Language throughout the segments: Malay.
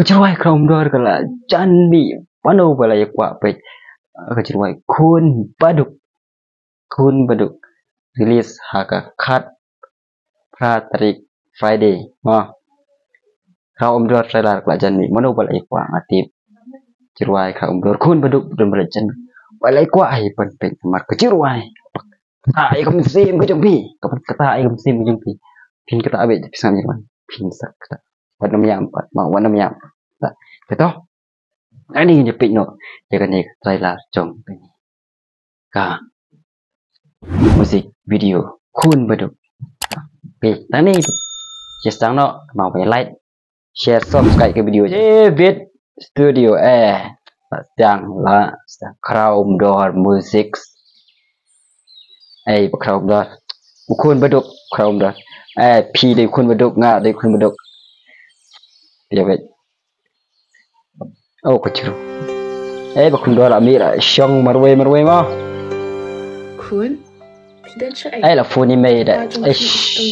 kecuali kaum dor kala candi panu balai kuat pe kecuali kun baduk rilis haka kat Patrick Friday kaum dor sadar kala candi manu balai kuat aktif kecuali kaum dor kun baduk dan belajan balai kuat ai pen mat kecuali ai kaum sim ke jumpi kata ai kaum sim jumpi pin kata abe pisang jaman pin sak kata warna yang empat mau warna yang betul ini jepit no jangan ni trailer jom ka musik video kun baduk tadi just no mauไป like share subscribe ke video David Studio sedang lah Crown Door Music Crown Door kun baduk Crown Door P ได้คุณbaduk ngak ได้คุณbaduk ya bet oh kecil bakun Door amira syong marwe mah kun pidan cha la phone ni mai da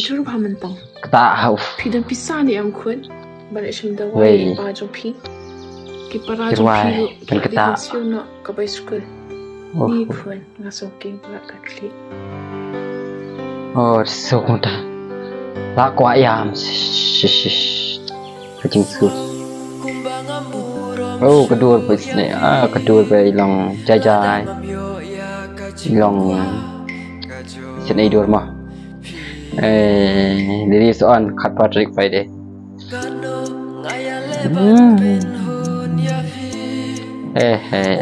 juru paman tong ta hau pidan pisani am kun bare shim da wai ba jo pi ki para jo pi kan kata no ka bai school ni kun ngaso king pula ka kli oh so ta la kwa yam kecing su oh kedua bes ni keduaไปลองใจลองsini dur mah dari soal kat Patrick Friday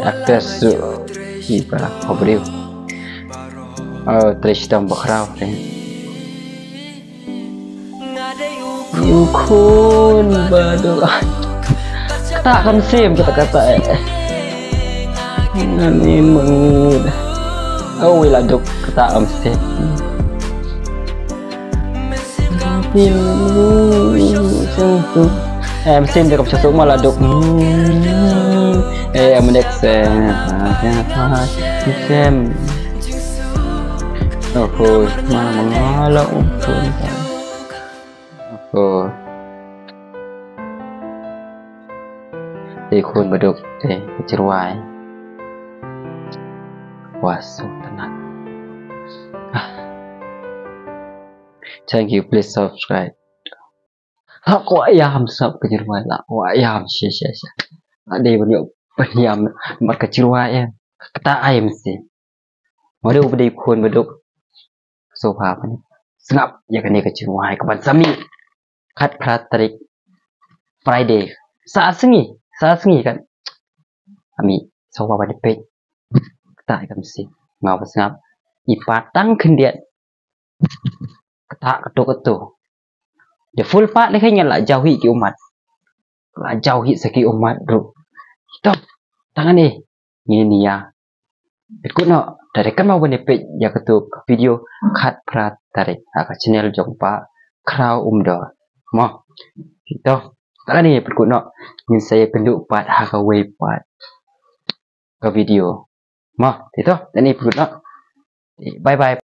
aktor su ipa obriu Tristan Bakrau Yukun baduk kata kan sim kata ini mengud oh wila duk kata amste em sim được cho số mà là đục em mình xem thôi mà nó lộn thì khuôn mà đục thì chơi hoài quá sâu tenang thank you please subscribe aku ayam sab kejeruan lah ayam sia ada banyak mat kejeruan ya kata ayam mesti mau beri kun beduk sofa apa ni sengap ya kan ni kejeruan kapan sami kat Patrick Friday saat sengi kan ami sofa pada page kata ayam mesti ngau sengap ipatang kendian kata ketuk the full part ni kayaknya lah jauhi ki umat lah jauhi segi umat bro stop tangan ni ya ikut no dari kan mau benefit ya ketuk video kat Patrick channel jongpa Crown Umdor mau itu tangan ni ikut no min saya penduk part way part ke video mau itu dan ikut no bye bye